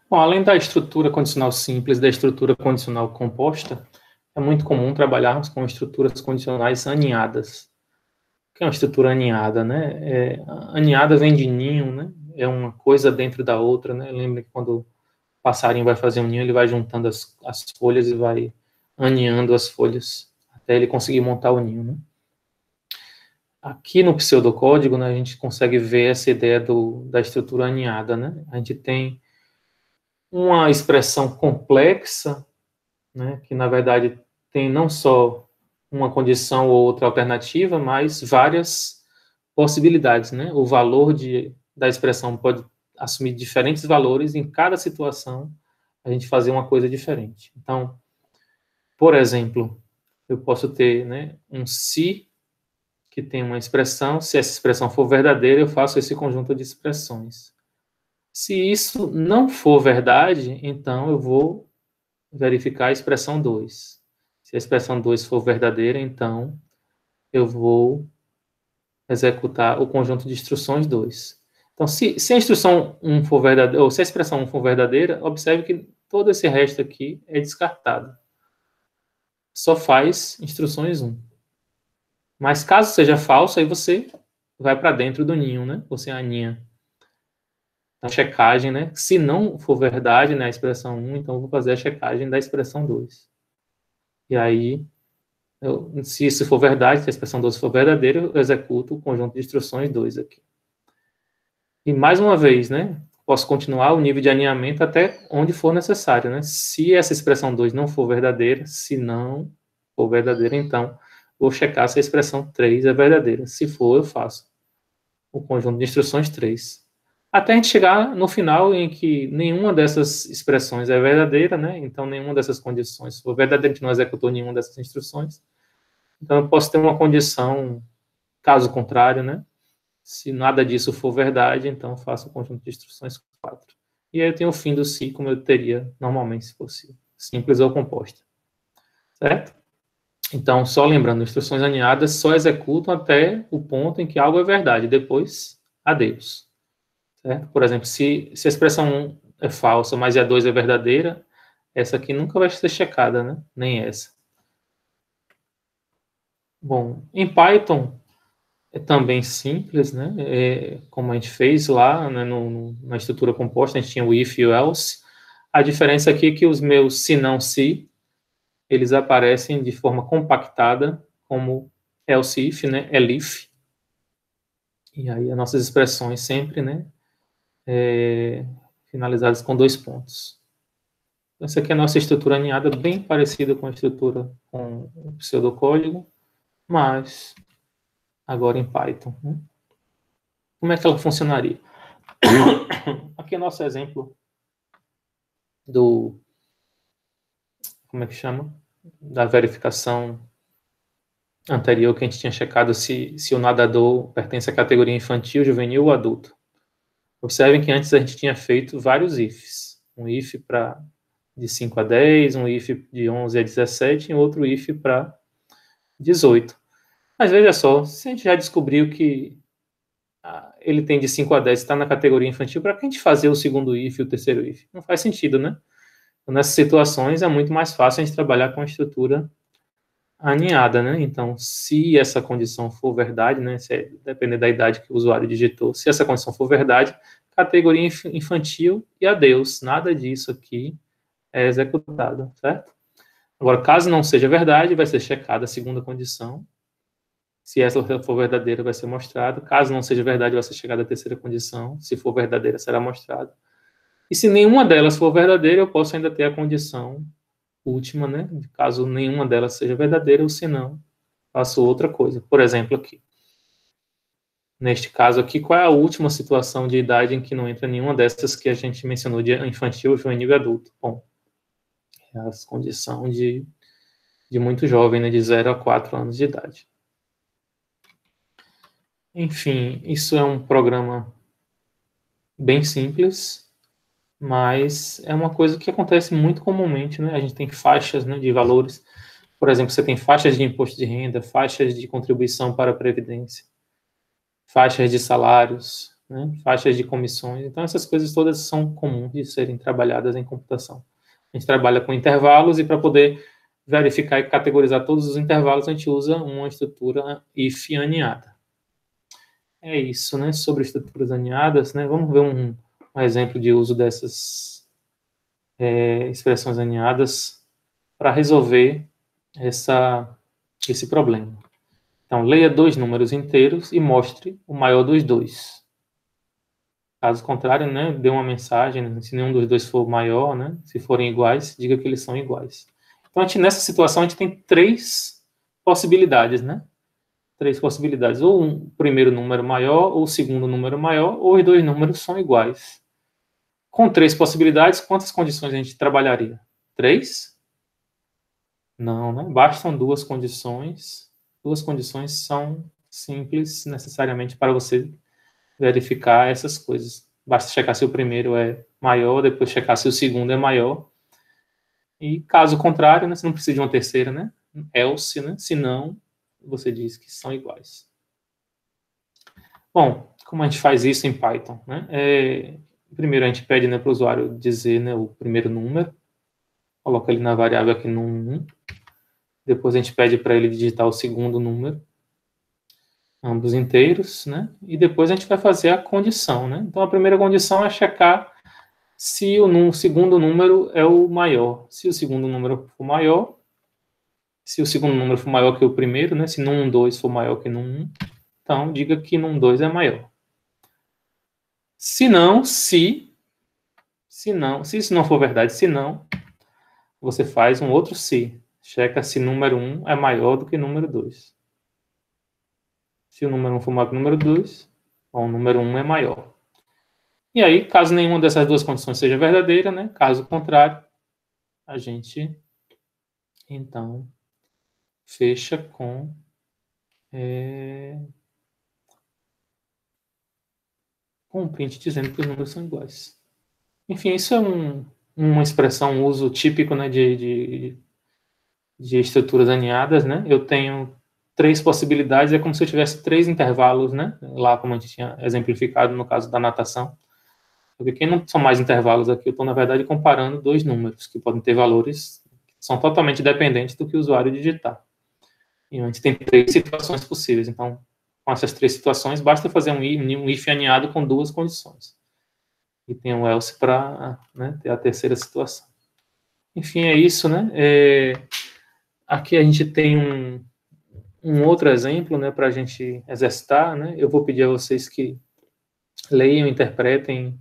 Bom, além da estrutura condicional simples, da estrutura condicional composta, é muito comum trabalharmos com estruturas condicionais aninhadas. O que é uma estrutura aninhada, né? Aninhada vem de ninho, né? É uma coisa dentro da outra, né? Lembra que quando o passarinho vai fazer um ninho, ele vai juntando as folhas e vai aninhando as folhas até ele conseguir montar o ninho, né? Aqui no pseudocódigo, né, a gente consegue ver essa ideia da estrutura aninhada, né? A gente tem uma expressão complexa, né, que na verdade tem não só uma condição ou outra alternativa, mas várias possibilidades, né? O valor da expressão pode assumir diferentes valores em cada situação, a gente fazer uma coisa diferente. Então, por exemplo, eu posso ter, né, um se que tem uma expressão, se essa expressão for verdadeira, eu faço esse conjunto de expressões. Se isso não for verdade, então eu vou verificar a expressão 2. Se a expressão 2 for verdadeira, então eu vou executar o conjunto de instruções 2. Então, se a instrução 1 for verdadeira, ou se a expressão 1 for verdadeira, observe que todo esse resto aqui é descartado. Só faz instruções 1. Mas caso seja falso, aí você vai para dentro do ninho, né? Você aninha a checagem, né? Se não for verdade, né, a expressão 1, então eu vou fazer a checagem da expressão 2. E aí, se isso for verdade, se a expressão 2 for verdadeira, eu executo o conjunto de instruções 2 aqui. E mais uma vez, né, posso continuar o nível de alinhamento até onde for necessário, né? Se essa expressão 2 não for verdadeira, se não for verdadeira, então vou checar se a expressão 3 é verdadeira. Se for, eu faço o conjunto de instruções 3. Até a gente chegar no final em que nenhuma dessas expressões é verdadeira, né? Então, nenhuma dessas condições for verdadeira, a gente não executou nenhuma dessas instruções. Então, eu posso ter uma condição, caso contrário, né? Se nada disso for verdade, então faço o conjunto de instruções 4. E aí eu tenho o fim do si, como eu teria normalmente, se fosse simples ou composta. Certo? Então, só lembrando, instruções alinhadas só executam até o ponto em que algo é verdade. Depois, adeus. Certo? Por exemplo, se a expressão 1 é falsa, mas a 2 é verdadeira, essa aqui nunca vai ser checada, né? Nem essa. Bom, em Python é também simples, né? Como a gente fez lá, né, na estrutura composta, a gente tinha o if e o else. A diferença aqui é que os meus se não se, eles aparecem de forma compactada como else if, né? Elif. E aí as nossas expressões sempre, né? Finalizadas com 2 pontos. Essa aqui é a nossa estrutura aninhada, bem parecida com a estrutura com o pseudocódigo, mas agora em Python. Né? Como é que ela funcionaria? Aqui é nosso exemplo do, como é que chama? Da verificação anterior que a gente tinha checado se o nadador pertence à categoria infantil, juvenil ou adulto. Observem que antes a gente tinha feito vários ifs. Um if para de 5 a 10, um if de 11 a 17 e outro if para 18. Mas veja só, se a gente já descobriu que ele tem de 5 a 10, está na categoria infantil, para que a gente fazer o segundo if e o terceiro if? Não faz sentido, né? Então, nessas situações é muito mais fácil a gente trabalhar com a estrutura aninhada, né? Então, se essa condição for verdade, né? Dependendo da idade que o usuário digitou, se essa condição for verdade, categoria infantil e adeus. Nada disso aqui é executado, certo? Agora, caso não seja verdade, vai ser checada a segunda condição. Se essa for verdadeira, vai ser mostrado. Caso não seja verdade, vai ser chegada a terceira condição. Se for verdadeira, será mostrado. E se nenhuma delas for verdadeira, eu posso ainda ter a condição última, né? Caso nenhuma delas seja verdadeira, ou se não, faço outra coisa. Por exemplo, aqui. Neste caso aqui, qual é a última situação de idade em que não entra nenhuma dessas que a gente mencionou de infantil, juvenil e adulto? Bom, é a condição de muito jovem, né? De 0 a 4 anos de idade. Enfim, isso é um programa bem simples, mas é uma coisa que acontece muito comumente, né? A gente tem faixas, né, de valores. Por exemplo, você tem faixas de imposto de renda, faixas de contribuição para a Previdência, faixas de salários, né? Faixas de comissões. Então, essas coisas todas são comuns de serem trabalhadas em computação. A gente trabalha com intervalos e para poder verificar e categorizar todos os intervalos, a gente usa uma estrutura if aninhada. É isso, né? Sobre estruturas aninhadas, né? Vamos ver um exemplo de uso dessas expressões aninhadas para resolver esse problema. Então, leia dois números inteiros e mostre o maior dos dois. Caso contrário, né, dê uma mensagem, né, se nenhum dos dois for maior, né, se forem iguais, diga que eles são iguais. Então, nessa situação, a gente tem três possibilidades, né? Três possibilidades. Ou um primeiro número maior, ou o segundo número maior, ou os dois números são iguais. Com três possibilidades, quantas condições a gente trabalharia? Três? Não, né? Bastam duas condições. Duas condições são simples necessariamente para você verificar essas coisas. Basta checar se o primeiro é maior, depois checar se o segundo é maior. E caso contrário, né, você não precisa de uma terceira, né? Else, né? Se não, você diz que são iguais. Bom, como a gente faz isso em Python, né? Primeiro a gente pede, né, para o usuário dizer, né, o primeiro número. Coloca ele na variável aqui no 1. Depois a gente pede para ele digitar o segundo número, ambos inteiros, né? E depois a gente vai fazer a condição, né? Então a primeira condição é checar se o segundo número é o maior. Se o segundo número for maior, se o segundo número for maior que o primeiro, né? Se num 2 for maior que num 1, então diga que num 2 é maior. Se isso não for verdade, se não, você faz um outro se. Checa se número 1 é maior do que número 2. Se o número 1 for maior que o número 2, o número 1 é maior. E aí, caso nenhuma dessas duas condições seja verdadeira, né? Caso contrário, a gente, então, fecha com um print dizendo que os números são iguais. Enfim, isso é uma expressão, um uso típico, né, de estruturas aninhadas, né? Eu tenho três possibilidades, é como se eu tivesse três intervalos, né? Lá como a gente tinha exemplificado no caso da natação. Porque aqui não são mais intervalos aqui, eu estou, na verdade, comparando dois números que podem ter valores que são totalmente dependentes do que o usuário digitar. E a gente tem três situações possíveis. Então, com essas três situações, basta fazer um if aninhado com duas condições. E tem um else para, né, ter a terceira situação. Enfim, é isso, né? Aqui a gente tem um outro exemplo, né, para a gente exercitar, né? Eu vou pedir a vocês que leiam, interpretem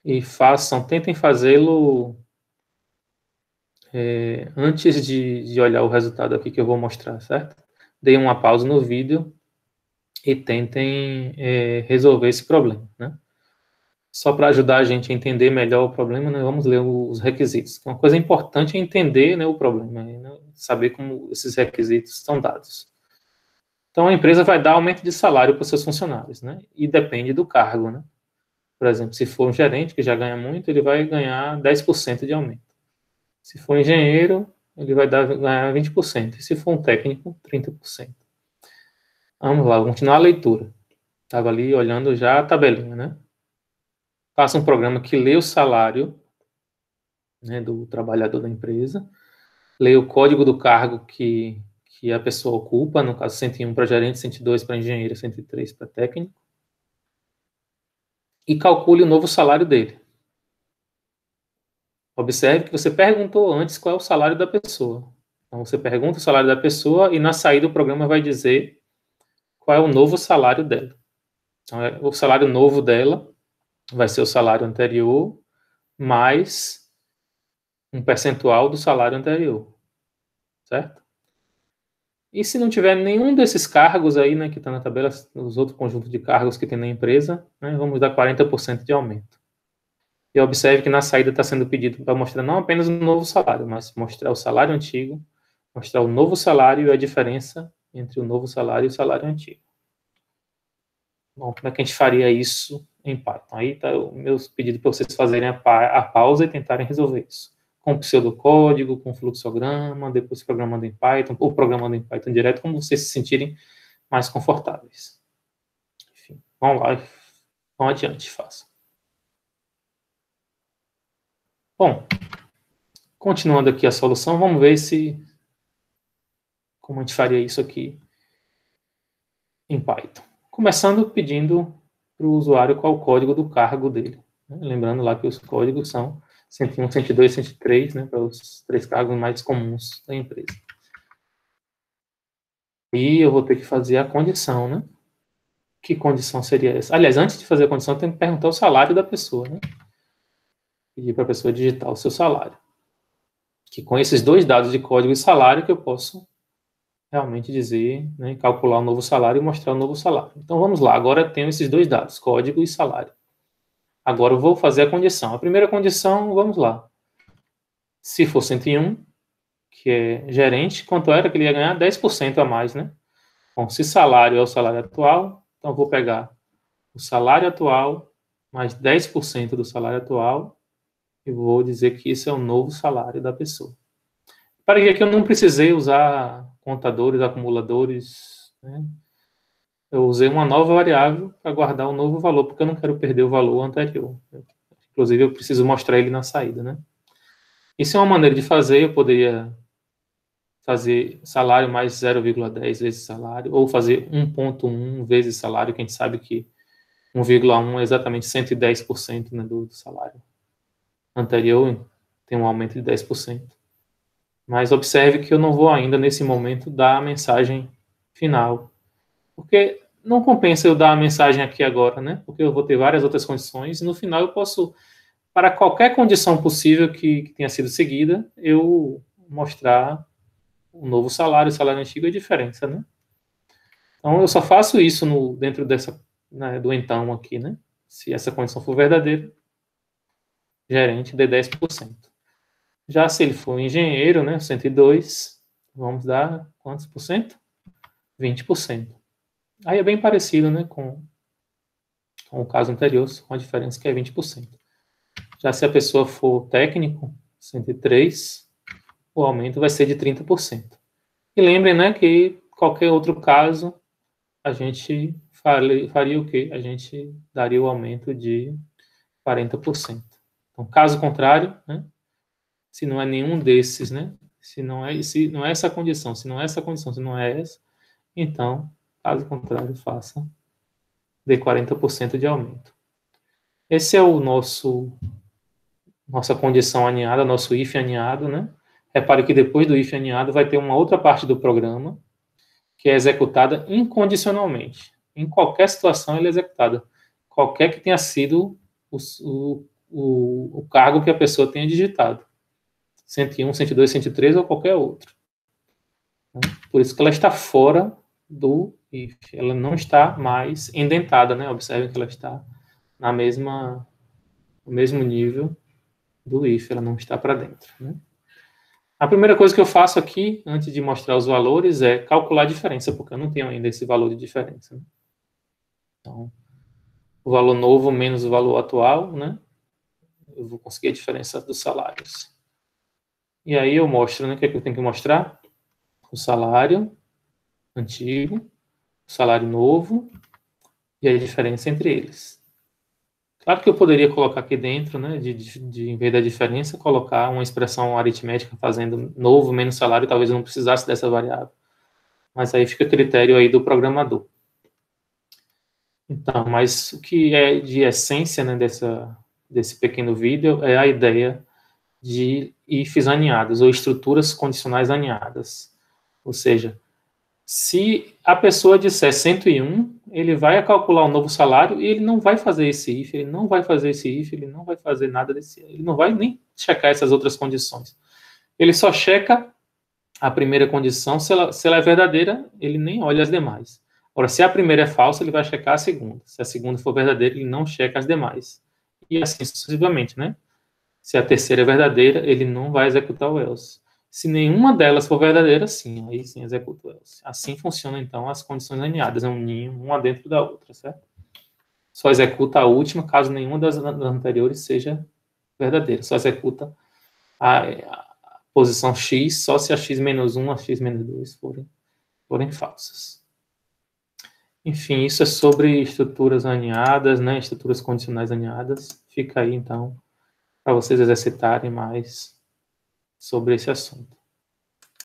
e façam, tentem fazê-lo antes de olhar o resultado aqui que eu vou mostrar, certo? Deem uma pausa no vídeo e tentem resolver esse problema, né? Só para ajudar a gente a entender melhor o problema, né, vamos ler os requisitos. Uma coisa importante é entender, né, o problema, né, saber como esses requisitos são dados. Então, a empresa vai dar aumento de salário para os seus funcionários, né? E depende do cargo, né? Por exemplo, se for um gerente que já ganha muito, ele vai ganhar 10% de aumento. Se for engenheiro, ele vai ganhar 20%. E se for um técnico, 30%. Vamos lá, vamos continuar a leitura. Estava ali olhando já a tabelinha, né? Faça um programa que lê o salário, né, do trabalhador da empresa, lê o código do cargo que a pessoa ocupa, no caso 101 para gerente, 102 para engenheiro, 103 para técnico, e calcule o novo salário dele. Observe que você perguntou antes qual é o salário da pessoa. Então, você pergunta o salário da pessoa e na saída o programa vai dizer qual é o novo salário dela. Então, o salário novo dela vai ser o salário anterior mais um percentual do salário anterior, certo? E se não tiver nenhum desses cargos aí, né, que está na tabela, os outros conjuntos de cargos que tem na empresa, né, vamos dar 40% de aumento. E observe que na saída está sendo pedido para mostrar não apenas o novo salário, mas mostrar o salário antigo, mostrar o novo salário e a diferença entre o novo salário e o salário antigo. Bom, como é que a gente faria isso em Python? Aí está o meu pedido para vocês fazerem a pausa e tentarem resolver isso. Com pseudocódigo, com fluxograma, depois programando em Python, ou programando em Python direto, como vocês se sentirem mais confortáveis. Enfim, vamos lá. Então, adiante, faça. Bom, continuando aqui a solução, vamos ver como a gente faria isso aqui em Python. Começando pedindo para o usuário qual o código do cargo dele. Lembrando lá que os códigos são 101, 102, 103, né, para os 3 cargos mais comuns da empresa. E eu vou ter que fazer a condição, né? Que condição seria essa? Aliás, antes de fazer a condição, eu tenho que perguntar o salário da pessoa, né? Pedir para a pessoa digitar o seu salário. Que com esses 2 dados de código e salário que eu posso realmente dizer, né, calcular o novo salário e mostrar o novo salário. Então vamos lá, agora eu tenho esses 2 dados, código e salário. Agora eu vou fazer a condição. A primeira condição, vamos lá. Se for 101, que é gerente, quanto era que ele ia ganhar? 10% a mais, né? Bom, se salário é o salário atual, então eu vou pegar o salário atual mais 10% do salário atual e vou dizer que isso é o novo salário da pessoa. Para que aqui eu não precisei usar contadores, acumuladores, né? Eu usei uma nova variável para guardar o novo valor, porque eu não quero perder o valor anterior. Inclusive, eu preciso mostrar ele na saída, né? Isso é uma maneira de fazer, eu poderia fazer salário mais 0,10 vezes salário, ou fazer 1,1 vezes salário, que a gente sabe que 1,1 é exatamente 110%, né, do salário anterior, tem um aumento de 10%. Mas observe que eu não vou ainda, nesse momento, dar a mensagem final, porque não compensa eu dar a mensagem aqui agora, né? Porque eu vou ter várias outras condições, e no final eu posso, para qualquer condição possível que tenha sido seguida, eu mostrar o novo salário, o salário antigo e a diferença, né? Então, eu só faço isso dentro dessa, né, do então aqui, né? Se essa condição for verdadeira, gerente dê 10%. Já se ele for engenheiro, né, 102, vamos dar quantos por cento? 20%. Aí é bem parecido, né, com o caso anterior, com a diferença que é 20%. Já se a pessoa for técnico, 103, o aumento vai ser de 30%. E lembrem, né, que qualquer outro caso, a gente faria o quê? A gente daria o aumento de 40%. Então, caso contrário, né, se não é nenhum desses, né, se não é essa condição, se não é essa condição, se não é essa, então, caso contrário, faça de 40% de aumento. Esse é o nossa condição aninhada, nosso if aninhado, né? Repare que depois do if aninhado vai ter uma outra parte do programa que é executada incondicionalmente. Em qualquer situação ele é executada. Qualquer que tenha sido o cargo que a pessoa tenha digitado. 101, 102, 103 ou qualquer outro. Por isso que ela está fora do if. Ela não está mais indentada, né? Observem que ela está no mesmo nível do if, ela não está para dentro, né? A primeira coisa que eu faço aqui, antes de mostrar os valores, é calcular a diferença, porque eu não tenho ainda esse valor de diferença, né? Então, o valor novo menos o valor atual, né? Eu vou conseguir a diferença dos salários. E aí eu mostro, né? O que é que eu tenho que mostrar? O salário antigo, o salário novo e a diferença entre eles. Claro que eu poderia colocar aqui dentro, né, em vez da diferença, colocar uma expressão aritmética fazendo novo menos salário, talvez eu não precisasse dessa variável. Mas aí fica a critério aí do programador. Então, mas o que é de essência, né, desse pequeno vídeo é a ideia de ifs aninhados, ou estruturas condicionais aninhadas. Ou seja, se a pessoa disser 101, ele vai calcular o novo salário e ele não vai fazer esse if, ele não vai fazer esse if, ele não vai fazer nada desse, ele não vai nem checar essas outras condições. Ele só checa a primeira condição, se ela é verdadeira, ele nem olha as demais. Agora, se a primeira é falsa, ele vai checar a segunda. Se a segunda for verdadeira, ele não checa as demais. E assim sucessivamente, né? Se a terceira é verdadeira, ele não vai executar o else. Se nenhuma delas for verdadeira, sim, aí sim executa o else. Assim funcionam, então, as condições alinhadas, é um ninho, uma dentro da outra, certo? Só executa a última, caso nenhuma das anteriores seja verdadeira. Só executa a posição x, só se a x-1, a x-2 forem falsas. Enfim, isso é sobre estruturas aninhadas, né? Estruturas condicionais aninhadas. Fica aí, então, para vocês exercitarem mais sobre esse assunto.